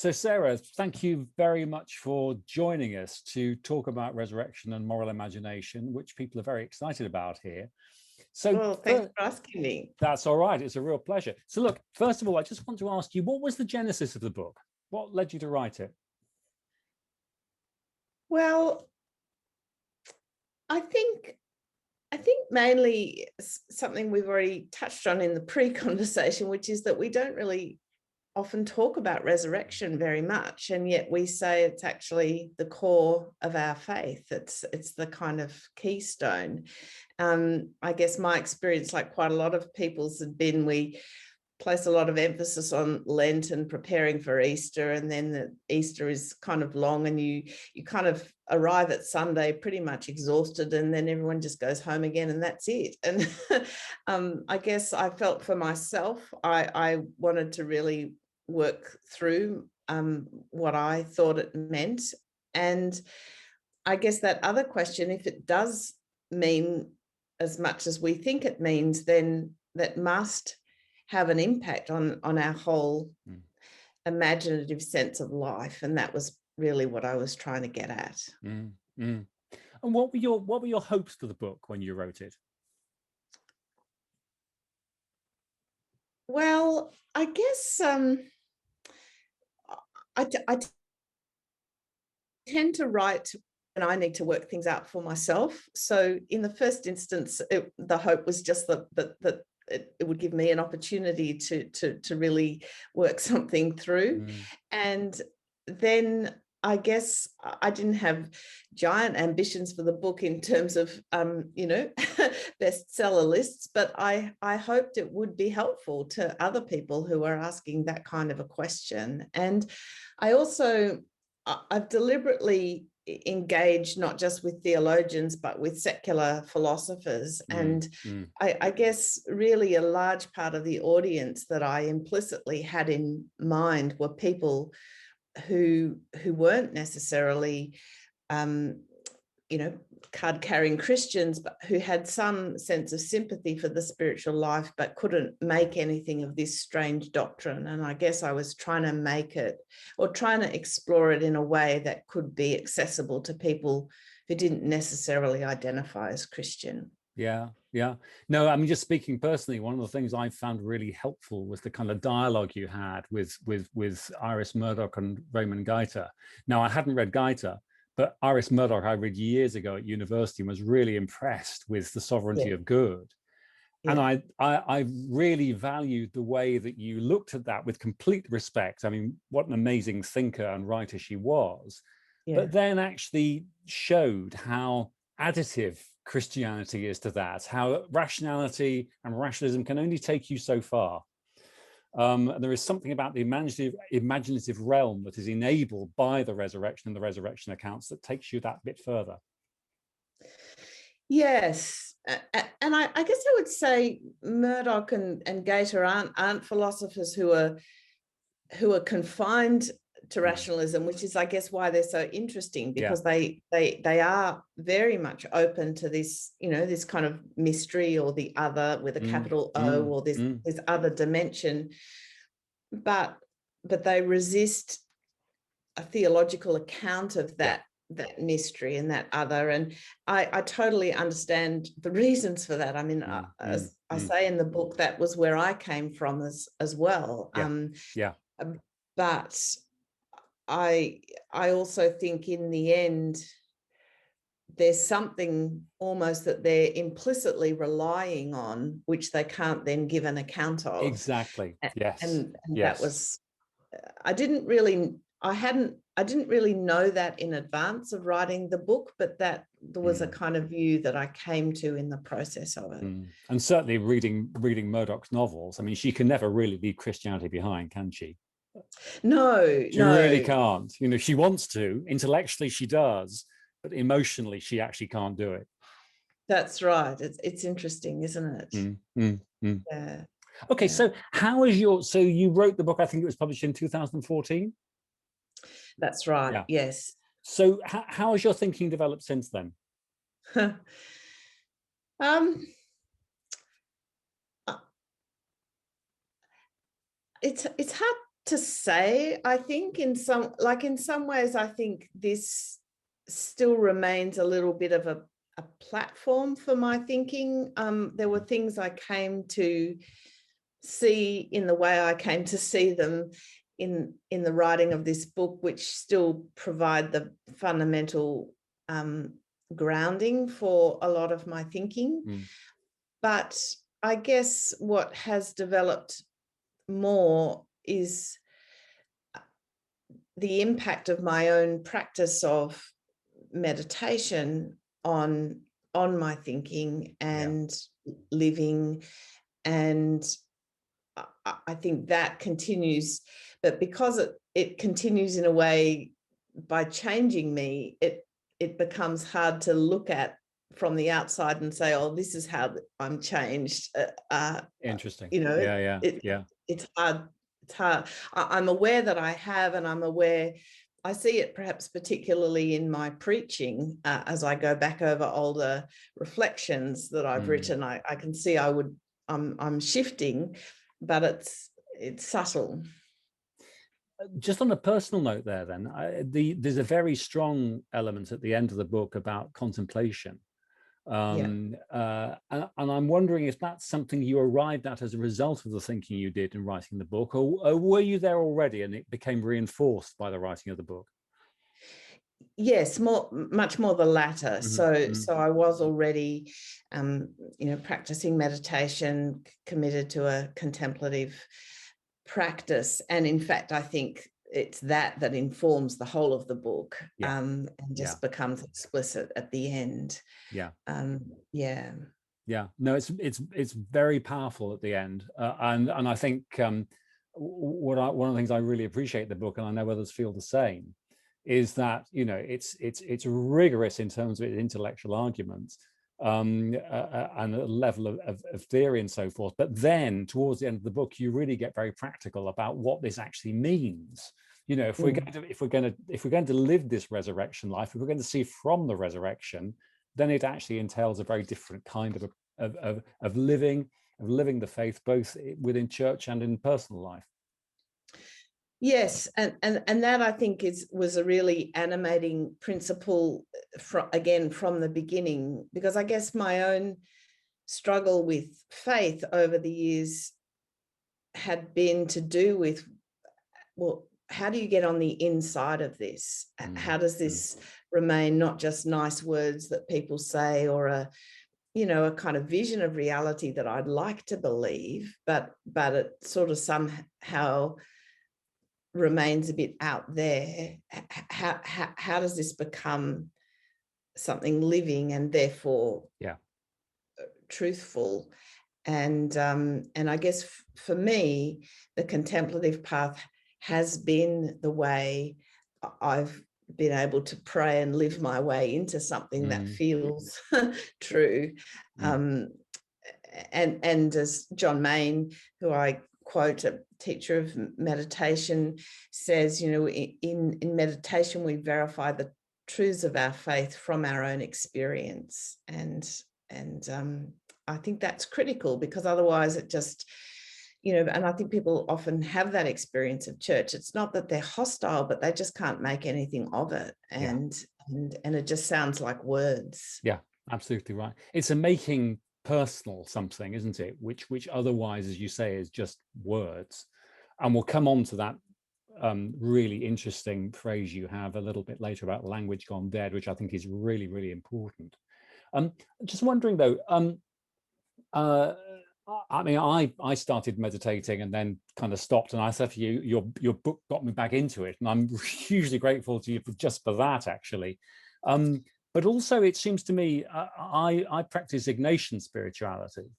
So Sarah, thank you very much for joining us to talk about resurrection and moral imagination, which people are very excited about here. So Well, thanks for asking me. that's all right. It's a real pleasure. So look, first of all, I just want to ask you, what was the genesis of the book? What led you to write it? Well, I think mainly something we've already touched on in the pre-conversation, which is that we don't really often talk about resurrection very much, and yet we say it's actually the core of our faith. It's the kind of keystone. I guess my experience, like quite a lot of people's, had been we place a lot of emphasis on Lent and preparing for Easter, and then the Easter is kind of long, and you kind of arrive at Sunday pretty much exhausted, and then everyone just goes home again, and that's it. And I guess I felt for myself, I wanted to really work through what I thought it meant. And I guess that other question, if it does mean as much as we think it means, then that must have an impact on our whole imaginative sense of life. And that was really what I was trying to get at. And what were your hopes for the book when you wrote it? Well, I guess I tend to write and I need to work things out for myself. So in the first instance, the hope was just that it would give me an opportunity to really work something through. And then I guess I didn't have giant ambitions for the book in terms of, bestseller lists, but I hoped it would be helpful to other people who are asking that kind of a question. And I've deliberately engaged not just with theologians, but with secular philosophers. And I guess really a large part of the audience that I implicitly had in mind were people who weren't necessarily, card-carrying Christians, but who had some sense of sympathy for the spiritual life, but couldn't make anything of this strange doctrine. And I guess I was trying to make it, or trying to explore it in a way that could be accessible to people who didn't necessarily identify as Christian. Yeah. No, I mean, just speaking personally, one of the things I found really helpful was the kind of dialogue you had with Iris Murdoch and Raymond Gaita. Now, I hadn't read Gaita, but Iris Murdoch I read years ago at university and was really impressed with the sovereignty of good. And I really valued the way that you looked at that with complete respect. I mean, what an amazing thinker and writer she was, but then actually showed how additive Christianity is to that, how rationality and rationalism can only take you so far. And there is something about the imaginative realm that is enabled by the resurrection and the resurrection accounts that takes you that bit further. Yes, and I guess I would say Murdoch and Gaita aren't philosophers who are confined to rationalism, which is, I guess, why they're so interesting, because they are very much open to this, this kind of mystery, or the other with a capital O, or this other dimension, but they resist a theological account of that mystery and that other. And I totally understand the reasons for that. I mean, as I say in the book, that was where I came from as well. But I also think in the end, there's something almost that they're implicitly relying on, which they can't then give an account of. Exactly. Yes. And that was, I didn't really know that in advance of writing the book, but that there was a kind of view that I came to in the process of it. And certainly reading Murdoch's novels, I mean, she can never really leave Christianity behind, can she? No, she really can't. She wants to. Intellectually, she does, but emotionally, she actually can't do it. That's right. It's interesting, isn't it? Yeah. Okay, so how is so you wrote the book, I think it was published in 2014? That's right, yes. So how has your thinking developed since then? It's hard to say. I think in some ways, I think this still remains a little bit of a platform for my thinking. There were things I came to see in the way I came to see them in the writing of this book, which still provide the fundamental grounding for a lot of my thinking. But I guess what has developed more is the impact of my own practice of meditation on my thinking and living. And I think that continues, but because it continues in a way by changing me, it becomes hard to look at from the outside and say, oh, this is how I'm changed. Interesting. It's hard. It's hard. I'm aware that I have, and I'm aware, I see it perhaps particularly in my preaching as I go back over older reflections that I've written. I can see I'm shifting, but it's subtle. Just on a personal note there, then, there's a very strong element at the end of the book about contemplation. And I'm wondering if that's something you arrived at as a result of the thinking you did in writing the book, or were you there already and it became reinforced by the writing of the book? Yes, much more the latter. So I was already, practicing meditation, committed to a contemplative practice, and in fact, I think it's that informs the whole of the book, and just becomes explicit at the end. No, it's very powerful at the end, and I think one of the things I really appreciate the book, and I know others feel the same, is that it's rigorous in terms of its intellectual arguments and a level of theory and so forth. But then towards the end of the book, you really get very practical about what this actually means. If we're going to live this resurrection life, if we're going to see from the resurrection, then it actually entails a very different kind of living the faith, both within church and in personal life. Yes, and that I think was a really animating principle from the beginning, because I guess my own struggle with faith over the years had been to do with, well, how do you get on the inside of this? How does this remain not just nice words that people say, or a kind of vision of reality that I'd like to believe, but it sort of somehow remains a bit out there. How does this become something living and therefore truthful? And I guess for me, the contemplative path has been the way I've been able to pray and live my way into something that feels true. And as John Main, who I quote, a teacher of meditation, says, in meditation we verify the truths of our faith from our own experience, and I think that's critical, because otherwise it just, and I think people often have that experience of church. It's not that they're hostile, but they just can't make anything of it, and it just sounds like words. Yeah, absolutely right. It's a making personal something, isn't it, which otherwise, as you say, is just words. And we'll come on to that really interesting phrase you have a little bit later about language gone dead, which I think is really, really important. Just wondering though, I mean, I started meditating and then kind of stopped, and I said to you, your book got me back into it, and I'm hugely grateful to you just for that, actually. But also, it seems to me, I practice Ignatian spirituality,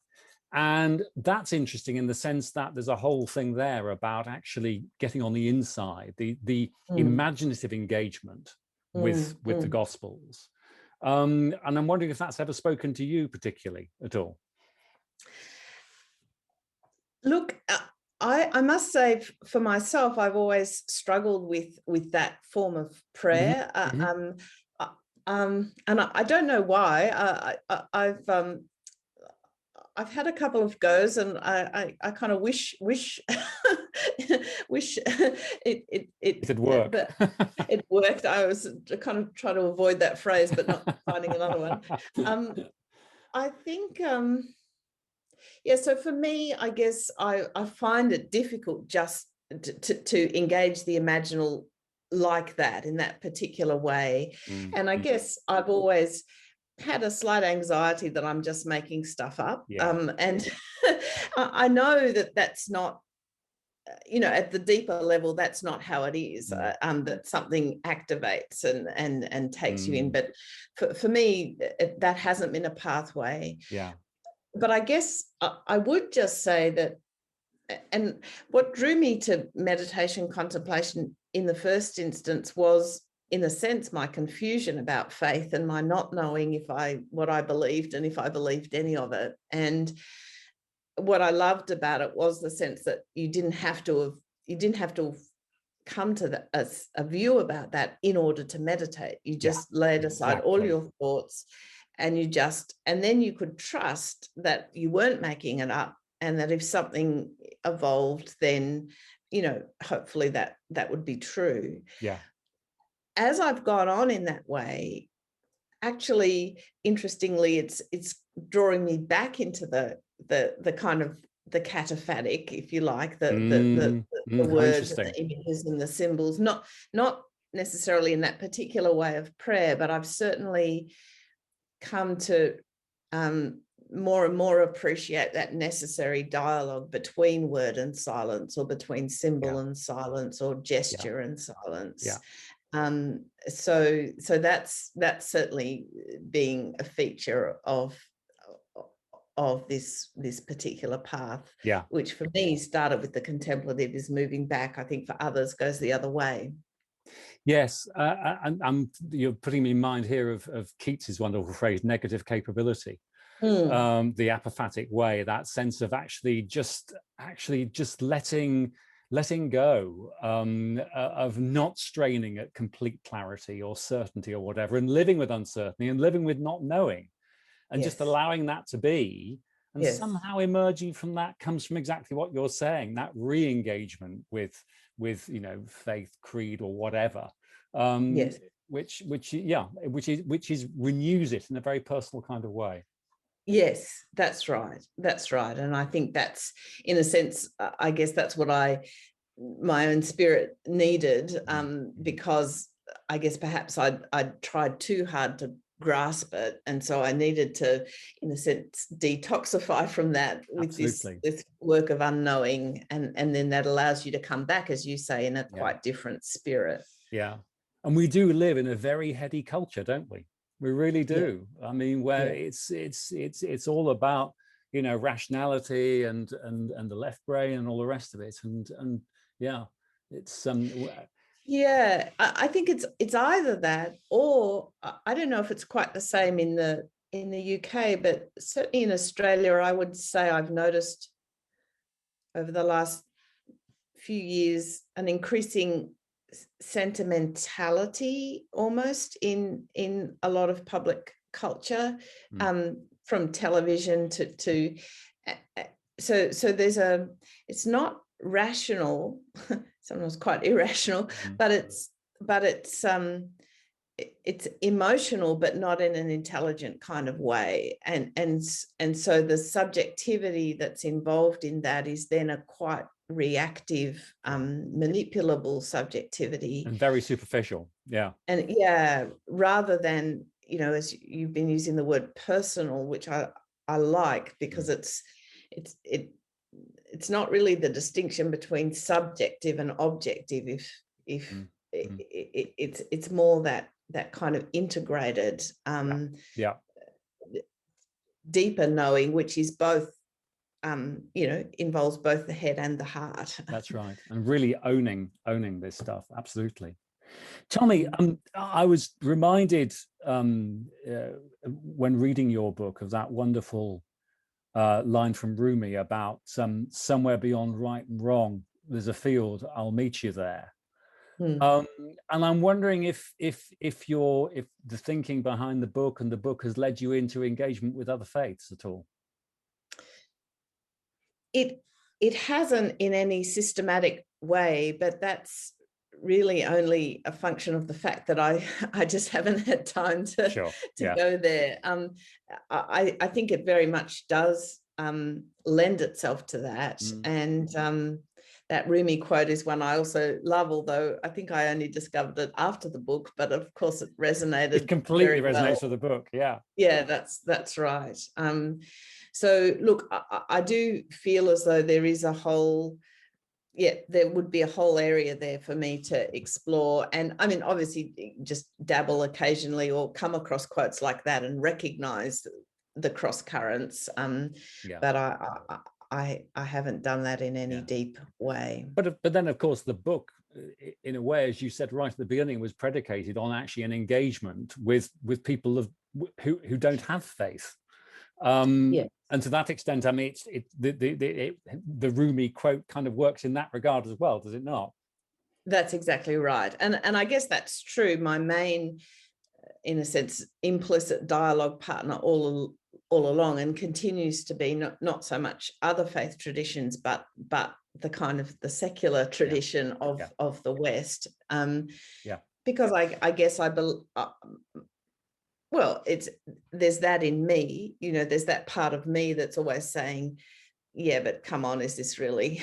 and that's interesting in the sense that there's a whole thing there about actually getting on the inside, the imaginative engagement with the Gospels. And I'm wondering if that's ever spoken to you particularly at all. Look, I must say, for myself, I've always struggled with that form of prayer. And I don't know why. I've had a couple of goes, and I kind of wish wish it had worked. but it worked. I was kind of trying to avoid that phrase, but not finding another one. I think, yeah, so for me, I guess I find it difficult just to engage the imaginal like that, in that particular way. And I guess I've always had a slight anxiety that I'm just making stuff up. And I know that that's not, at the deeper level, that's not how it is, that something activates and takes you in. But for me, that hasn't been a pathway. But I guess I would just say that, and what drew me to meditation contemplation in the first instance was, in a sense, my confusion about faith and my not knowing what I believed and if I believed any of it. And what I loved about it was the sense that you didn't have to have come to a view about that in order to meditate. You just laid aside all your thoughts, and then you could trust that you weren't making it up, and that if something evolved, then, hopefully that would be true. As I've gone on in that way, actually, interestingly, it's drawing me back into the kind of the cataphatic, if you like, the words and the images and the symbols, not necessarily in that particular way of prayer, but I've certainly come to more and more appreciate that necessary dialogue between word and silence, or between symbol and silence, or gesture and silence. So that's certainly being a feature of this particular path, which for me started with the contemplative, is moving back. I think for others goes the other way. Yes, and you're putting me in mind here of Keats's wonderful phrase, negative capability. The apophatic way, that sense of actually just letting go, of not straining at complete clarity or certainty or whatever, and living with uncertainty and living with not knowing, and just allowing that to be. And somehow emerging from that comes from exactly what you're saying, that re-engagement with faith, creed, or whatever, which renews it in a very personal kind of way. Yes, that's right. And I think that's, in a sense, I guess that's what my own spirit needed, because I guess perhaps I'd tried too hard to grasp it, and so I needed to, in a sense, detoxify from that with this work of unknowing, and then that allows you to come back, as you say, in a quite different spirit. And we do live in a very heady culture, don't we? We really do. I mean, where it's all about, rationality and the left brain and all the rest of it, and it's I think it's either that, or I don't know if it's quite the same in the UK, but certainly in Australia, I would say I've noticed over the last few years an increasing sentimentality almost in a lot of public culture, from television to so there's it's not rational, sometimes quite irrational, but it's emotional, but not in an intelligent kind of way, and so the subjectivity that's involved in that is then a quite reactive, manipulable subjectivity, and very superficial. And rather than, as you've been using the word personal, which I like, because it's not really the distinction between subjective and objective, if it's more that kind of integrated, deeper knowing, which is both, involves both the head and the heart. That's right. And really owning this stuff. Absolutely. Tell me, I was reminded when reading your book of that wonderful line from Rumi about somewhere beyond right and wrong, there's a field, I'll meet you there. And I'm wondering if the thinking behind the book and the book has led you into engagement with other faiths at all. it hasn't in any systematic way, but that's really only a function of the fact that I just haven't had time to go there. I think it very much does lend itself to that. And that Rumi quote is one I also love, although I think I only discovered it after the book, but of course it resonated. It completely very resonates well. with the book. Yeah. Yeah, that's right. So look, I do feel as though there is a whole, there would be a whole area there for me to explore. And I mean, obviously just dabble occasionally or come across quotes like that and recognize the cross currents. But I haven't done that in any deep way. But then, of course, the book, in a way, as you said right at the beginning, was predicated on actually an engagement with people who don't have faith. And to that extent, I mean, the Rumi quote kind of works in that regard as well, does it not? That's exactly right. And I guess that's true. My main, in a sense, implicit dialogue partner all along, and continues to be not so much other faith traditions, but the kind of the secular tradition of the West. Because I guess I believe, well, there's that in me, there's that part of me that's always saying, yeah, but come on, is this really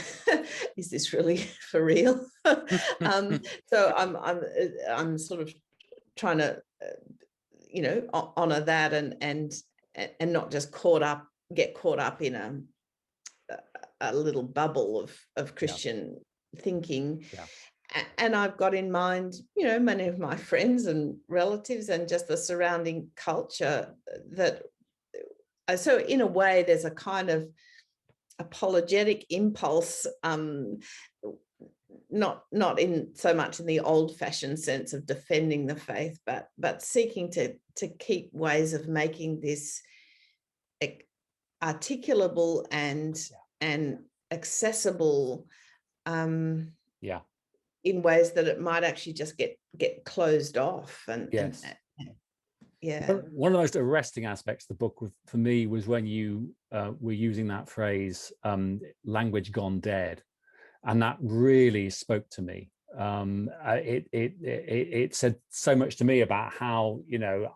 for real? So I'm sort of trying to honor that and not just get caught up in a little bubble of Christian thinking. And I've got in mind, many of my friends and relatives and just the surrounding culture that, so in a way, there's a kind of apologetic impulse, not in so much in the old-fashioned sense of defending the faith, but seeking to keep ways of making this articulable and accessible, in ways that it might actually just get closed off. And one of the most arresting aspects of the book for me was when you were using that phrase, language gone dead, and that really spoke to me. It said so much to me about how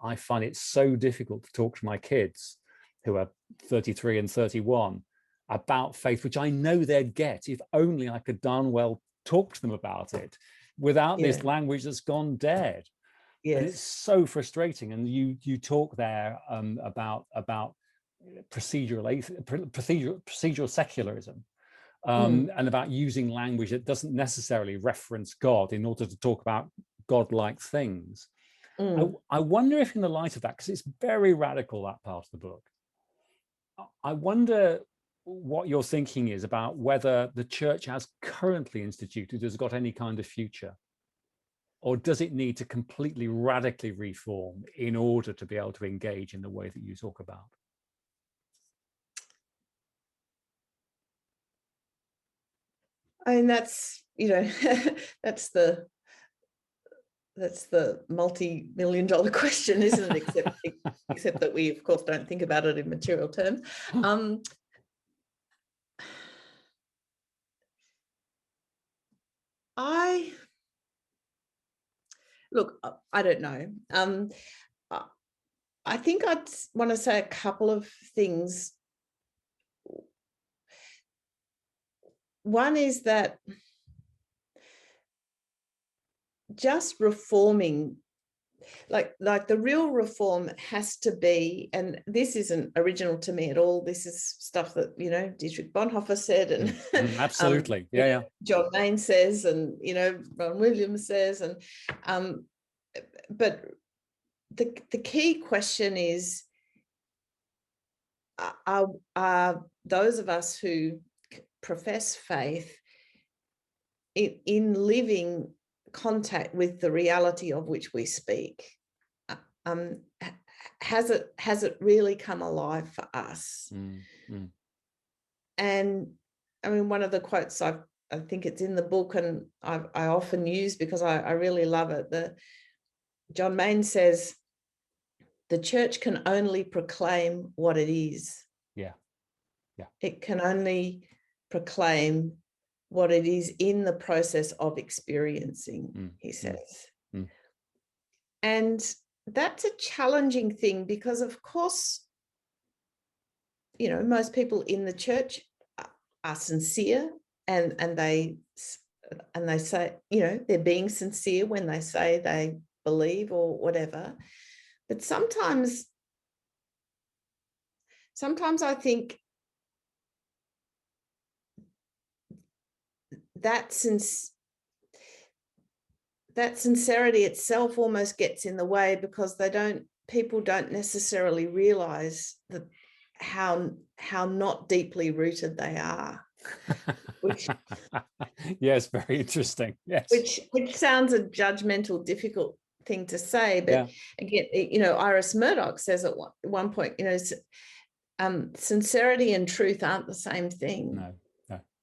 I find it so difficult to talk to my kids, who are 33 and 31, about faith, which I know they'd get if only I could darn well talk to them about it without this language that's gone dead. And it's so frustrating. And you talk there about procedural secularism, and about using language that doesn't necessarily reference God in order to talk about God-like things. I wonder if, in the light of that, because it's very radical, that part of the book, I wonder what your thinking is about whether the church as currently instituted has got any kind of future, or does it need to completely radically reform in order to be able to engage in the way that you talk about? I mean, that's that's the multi-million-dollar question, isn't it? Except that we, of course, don't think about it in material terms. I don't know. I think I'd want to say a couple of things. One is that just reforming, like the real reform has to be, and this isn't original to me at all, this is stuff that Dietrich Bonhoeffer said, and absolutely, John Main says, and Ron Williams says, and but the key question is, are those of us who profess faith in living contact with the reality of which we speak, has it really come alive for us? And I mean, one of the quotes, I think it's in the book, and I often use because I really love it. John Main says, the church can only proclaim what it is. Yeah. It can only proclaim what it is in the process of experiencing, he says. And that's a challenging thing because, of course, you know, most people in the church are sincere, and they say, you know, they're being sincere when they say they believe or whatever. But sometimes I think that sincerity itself almost gets in the way, because people don't necessarily realize that how not deeply rooted they are. Which yes, very interesting. Yes, which sounds a judgmental, difficult thing to say, but again, you know, Iris Murdoch says at one point, you know, sincerity and truth aren't the same thing. No,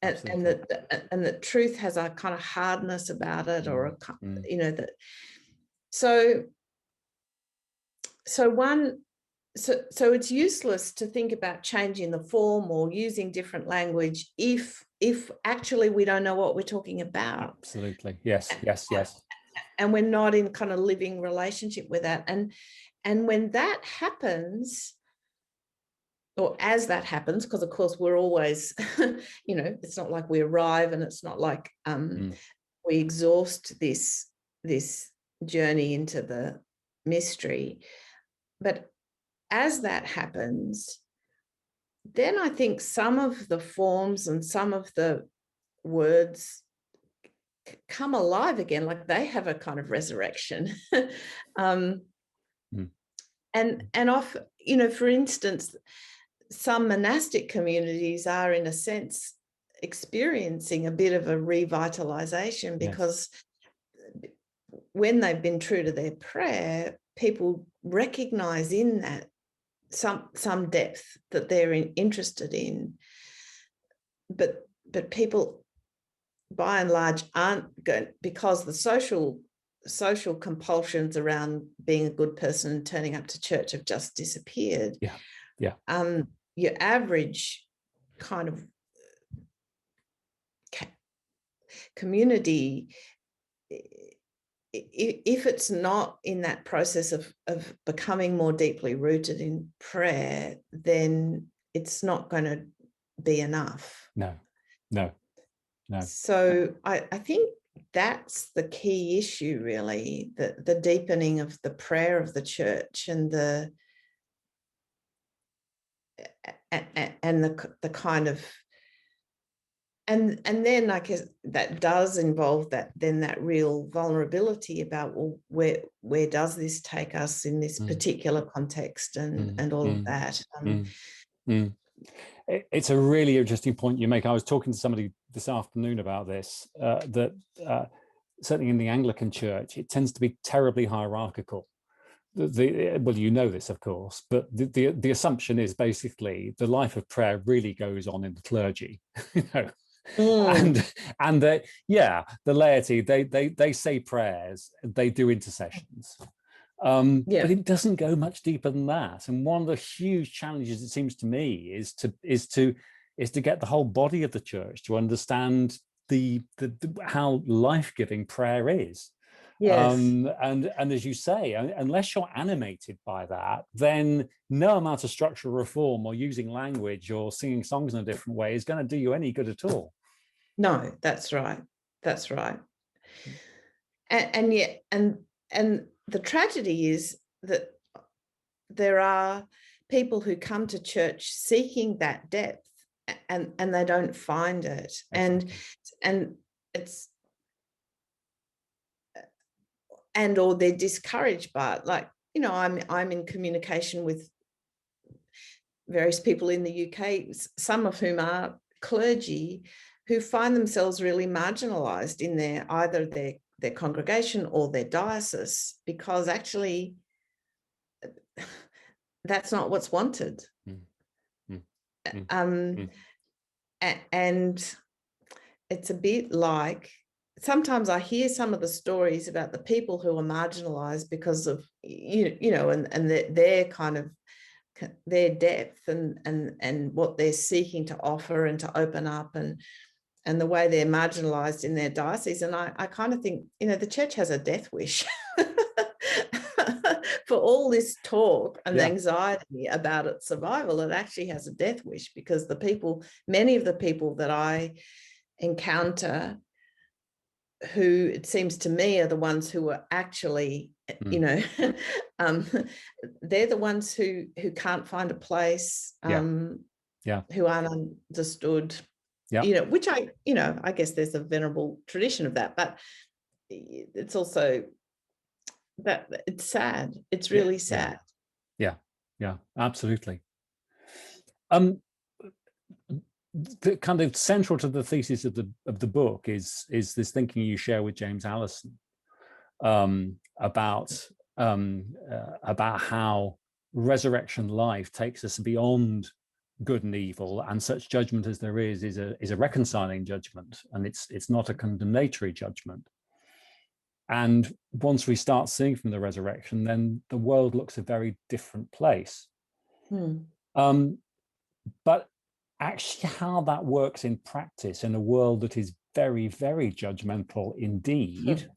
and that truth has a kind of hardness about it, or a you know, that so it's useless to think about changing the form or using different language if actually we don't know what we're talking about. Absolutely. Yes. And we're not in kind of living relationship with that. And when that happens, or as that happens, because of course we're always, you know, it's not like we arrive, and it's not like we exhaust this journey into the mystery. But as that happens, then I think some of the forms and some of the words come alive again, like they have a kind of resurrection. And often, you know, for instance, some monastic communities are, in a sense, experiencing a bit of a revitalization, because when they've been true to their prayer, people recognize in that some depth that they're interested in. But people, by and large, aren't going, because the social compulsions around being a good person and turning up to church have just disappeared. Your average kind of community, if it's not in that process of becoming more deeply rooted in prayer, then it's not going to be enough. No. So I think that's the key issue, really, the deepening of the prayer of the church, and the kind of, and then I guess that does involve that real vulnerability about, well, where does this take us in this particular context, and all of that. It's a really interesting point you make. I was talking to somebody this afternoon about this, that certainly in the Anglican Church, it tends to be terribly hierarchical. Well, you know this, of course, but the assumption is basically the life of prayer really goes on in the clergy, you know. And the laity, they say prayers, they do intercessions, but it doesn't go much deeper than that. And one of the huge challenges, it seems to me, is to get the whole body of the church to understand the how life-giving prayer is. And as you say, unless you're animated by that, then no amount of structural reform or using language or singing songs in a different way is going to do you any good at all. No, that's right. And yet, and the tragedy is that there are people who come to church seeking that depth, and they don't find it. Exactly. And it's, or they're discouraged by it. Like, you know, I'm in communication with various people in the UK, some of whom are clergy, who find themselves really marginalised in either their congregation or their diocese, because actually that's not what's wanted. And it's a bit like, sometimes I hear some of the stories about the people who are marginalised because of, you know, and their kind of their depth and what they're seeking to offer and to open up, and the way they're marginalized in their diocese. And I kind of think, the church has a death wish for all this talk and anxiety about its survival. It actually has a death wish, because many of the people that I encounter, who it seems to me are the ones who are actually, they're the ones who can't find a place, who aren't understood, which I guess there's a venerable tradition of that, but it's also that it's sad. It's really sad. Yeah, absolutely. The kind of central to the thesis of the book is this thinking you share with James Allison about how resurrection life takes us beyond good and evil, and such judgment as there is a reconciling judgment, and it's not a condemnatory judgment. And once we start seeing from the resurrection, then the world looks a very different place. But actually how that works in practice in a world that is very, very judgmental indeed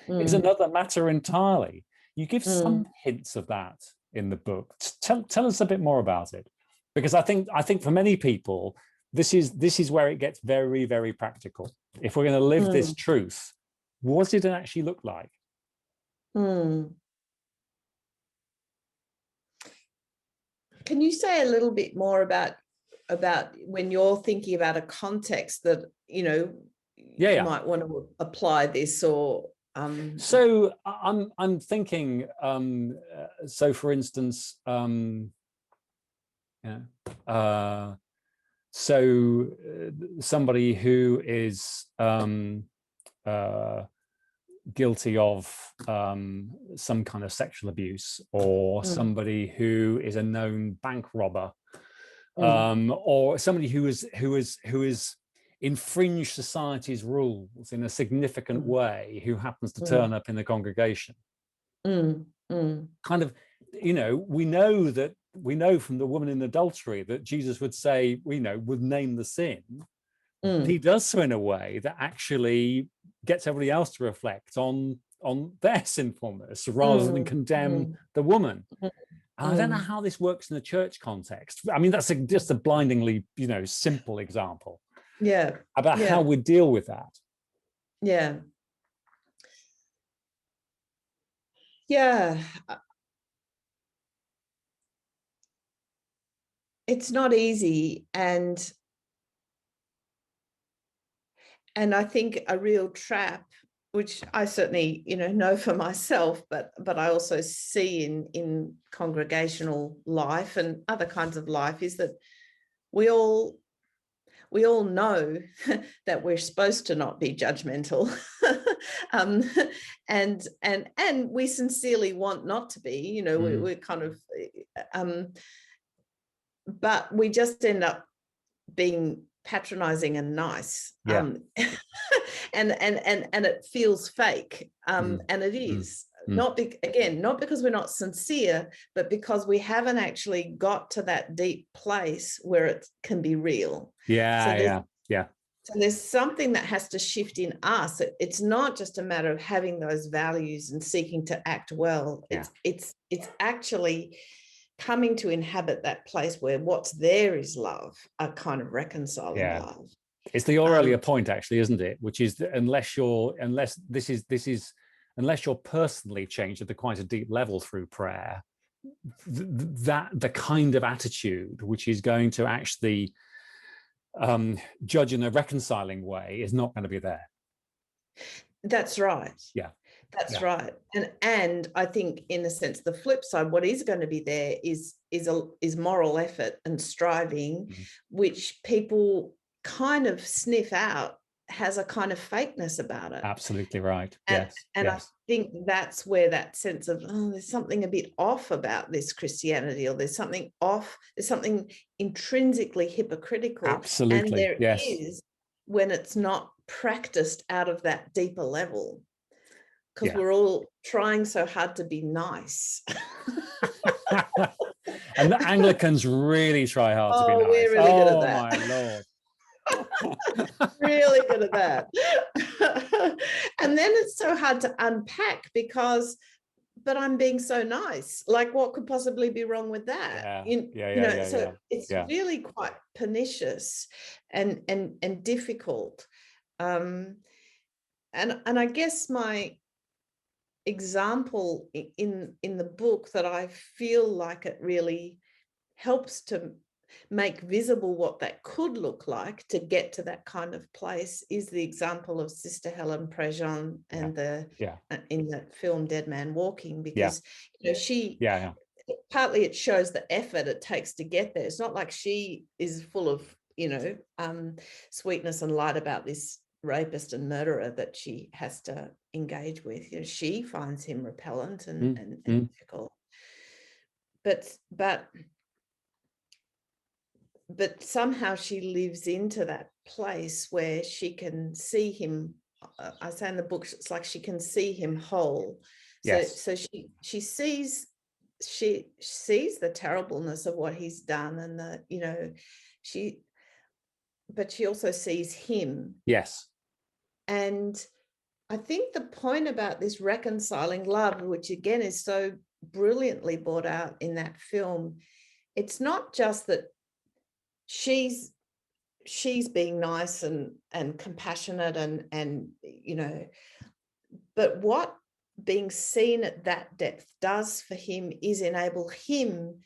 is another matter entirely. You give some hints of that in the book. Tell us a bit more about it, because I think for many people this is where it gets very, very practical. If we're going to live this truth, what did it actually look like? Can you say a little bit more about when you're thinking about a context that you might want to apply this, or So I'm thinking, so for instance, somebody who is guilty of some kind of sexual abuse, or somebody who is a known bank robber, or somebody who is infringed society's rules in a significant way, who happens to turn up in the congregation. Kind of, we know from the woman in adultery that Jesus would say, would name the sin. He does so in a way that actually gets everybody else to reflect on their sinfulness rather than condemn the woman. And I don't know how this works in a church context. I mean, that's just a blindingly, simple example. About how we deal with that. It's not easy, and I think a real trap, which I certainly know for myself, but I also see in congregational life and other kinds of life, is that we all know that we're supposed to not be judgmental, and we sincerely want not to be. We're kind of, but we just end up being patronizing and nice, and it feels fake, and it is. Not because we're not sincere, but because we haven't actually got to that deep place where it can be real. So there's something that has to shift in us. It's not just a matter of having those values and seeking to act well. It's actually coming to inhabit that place where what's there is love, a kind of reconciling love. It's your earlier point, actually, isn't it? Which is that unless you're personally changed at quite a deep level through prayer, the kind of attitude which is going to actually judge in a reconciling way is not going to be there. That's right. That's right. And I think, in a sense, the flip side, what is going to be there is moral effort and striving, which people kind of sniff out has a kind of fakeness about it. Absolutely right. And I think that's where that sense of, there's something a bit off about this Christianity, or there's something off, there's something intrinsically hypocritical. Absolutely. And there is, when it's not practiced out of that deeper level, because we're all trying so hard to be nice. And the Anglicans really try hard to be nice. We're really good at that. Oh my Lord. Really good at that. And then it's so hard to unpack because, but I'm being so nice. Like, what could possibly be wrong with that? It's really quite pernicious and difficult. And I guess my example in the book that I feel like it really helps to make visible what that could look like to get to that kind of place is the example of Sister Helen Prejean and in the film Dead Man Walking, because she partly it shows the effort it takes to get there. It's not like she is full of sweetness and light about this rapist and murderer that she has to engage with. She finds him repellent and difficult, but somehow she lives into that place where she can see him. I say in the book, it's like she can see him whole. So she sees the terribleness of what he's done, and but she also sees him. Yes. And I think the point about this reconciling love, which again is so brilliantly brought out in that film, it's not just that she's being nice and compassionate and but what being seen at that depth does for him is enable him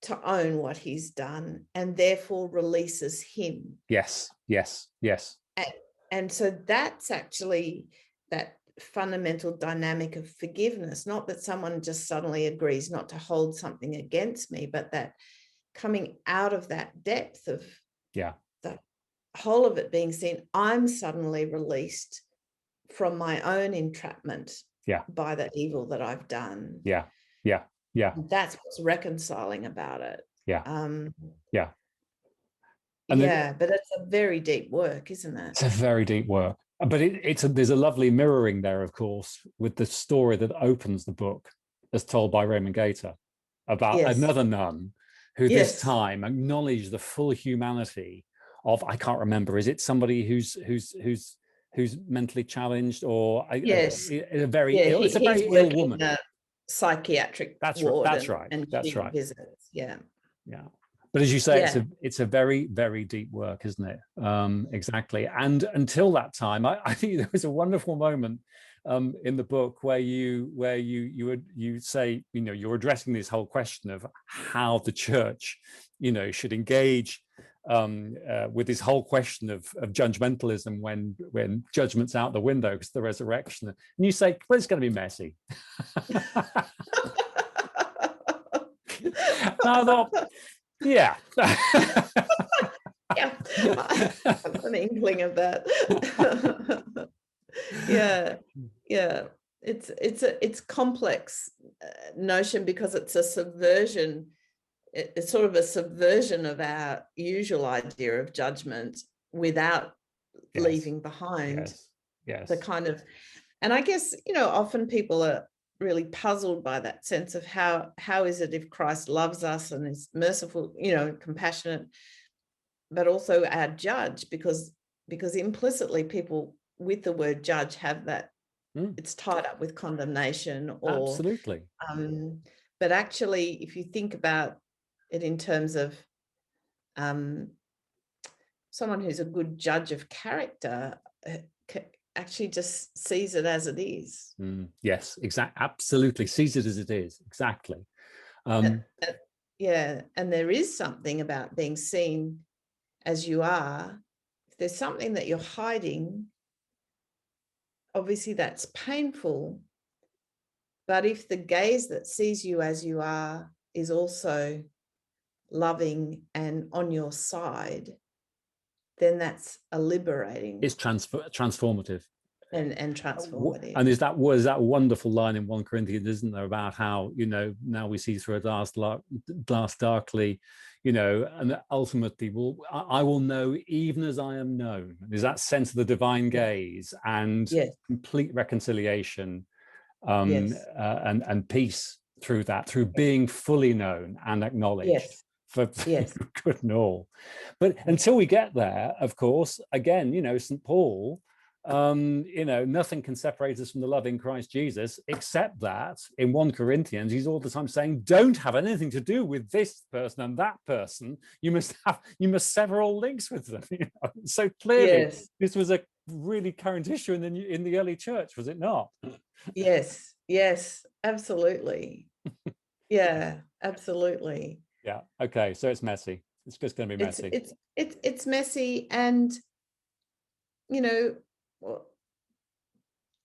to own what he's done, and therefore releases him. Yes. And so that's actually that fundamental dynamic of forgiveness, not that someone just suddenly agrees not to hold something against me, but that coming out of that depth of the whole of it being seen, I'm suddenly released from my own entrapment by the evil that I've done. And that's what's reconciling about it. But it's a very deep work, isn't it? It's a very deep work, but there's a lovely mirroring there, of course, with the story that opens the book as told by Raymond Gator about another nun who this time acknowledged the full humanity of, I can't remember, is it somebody who's mentally challenged, or it's a very ill woman, in a psychiatric ward. That's right. Visits. But as you say, it's a very, very deep work, isn't it? Exactly. And until that time, I think there was a wonderful moment in the book where you say, you're addressing this whole question of how the church, should engage with this whole question of judgmentalism when judgment's out the window because of the resurrection. And you say, well, it's going to be messy. And I thought, yeah. An inkling of that. It's complex notion because it's a subversion. It's sort of a subversion of our usual idea of judgment without leaving behind the kind of, and I guess often people are really puzzled by that sense of how is it if Christ loves us and is merciful, compassionate, but also our judge, because implicitly people with the word judge have that it's tied up with condemnation or absolutely. But actually, if you think about it in terms of someone who's a good judge of character, actually just sees it as it is. Yes, exactly. Absolutely. Sees it as it is. Exactly. And there is something about being seen as you are. If there's something that you're hiding, obviously that's painful. But if the gaze that sees you as you are is also loving and on your side, then that's a liberating. It's transformative. And transformative. And was that wonderful line in 1 Corinthians, isn't there, about how, now we see through a glass darkly, and ultimately I will know even as I am known. There's that sense of the divine gaze and complete reconciliation and peace through that, through being fully known and acknowledged Yes. for Yes. good and all. But until we get there, of course, again, you know, St. Paul, you know, nothing can separate us from the love in Christ Jesus, except that in 1 Corinthians, he's all the time saying, don't have anything to do with this person and that person. You must sever all links with them. You know? So clearly, Yes. this was a really current issue in the early church, was it not? Yes. Yes. Absolutely. Yeah. Absolutely. Yeah. Okay. So it's messy. It's just going to be messy. It's messy, and you know,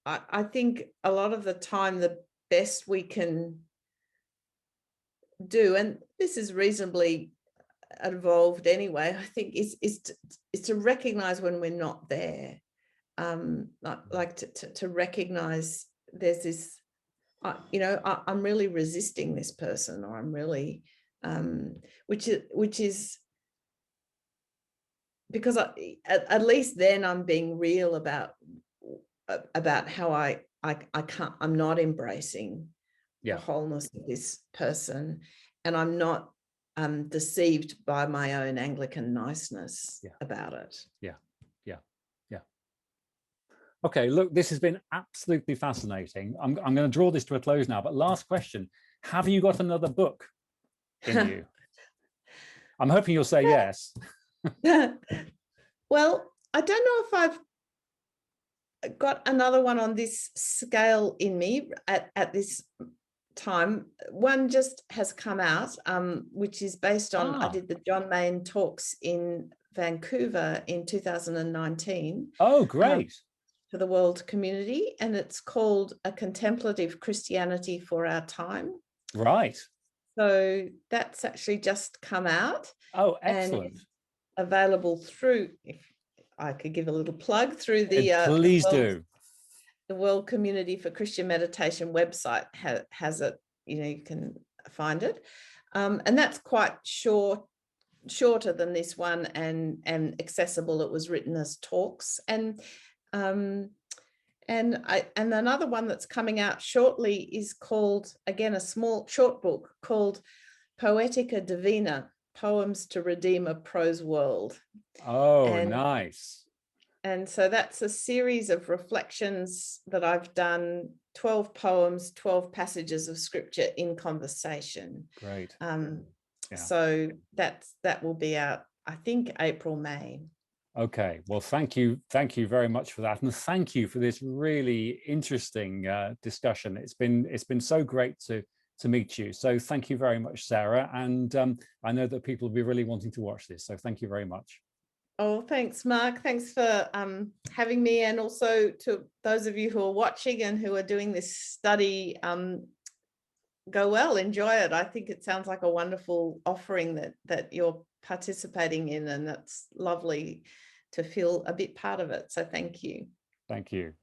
I think a lot of the time the best we can do, and this is reasonably involved anyway, I think is to recognize when we're not there, like to recognize there's this, you know, I'm really resisting this person, or I'm really, which is because at least then I'm being real about how I can't, I'm not embracing the wholeness of this person, and I'm not deceived by my own Anglican niceness about it. Yeah. Okay, look, this has been absolutely fascinating. I'm going to draw this to a close now, but last question. Have you got another book in you? I'm hoping you'll say yes. Well, I don't know if I've got another one on this scale in me at this time. One just has come out, which is based on, I did the John Main talks in Vancouver in 2019. Oh, great. For the world community, and it's called A Contemplative Christianity for Our Time. Right. So that's actually just come out. Oh, excellent. And available through, if I could give a little plug, through the please do. The World Community for Christian Meditation website has it, you know, you can find it. And that's quite shorter than this one, and accessible. It was written as talks, and another one that's coming out shortly is called, again, a small short book called Poetica Divina, Poems to Redeem a Prose World. Oh, nice. And so that's a series of reflections that I've done, 12 poems, 12 passages of scripture in conversation. Great. So that will be out, I think, April, May. Okay, well, thank you very much for that, and thank you for this really interesting discussion. It's been so great to meet you. So thank you very much, Sarah, and I know that people will be really wanting to watch this. So thank you very much. Oh, thanks, Mark. Thanks for having me, and also to those of you who are watching and who are doing this study. Go well, enjoy it. I think it sounds like a wonderful offering that you're participating in, and that's lovely to feel a bit part of it. So thank you. Thank you.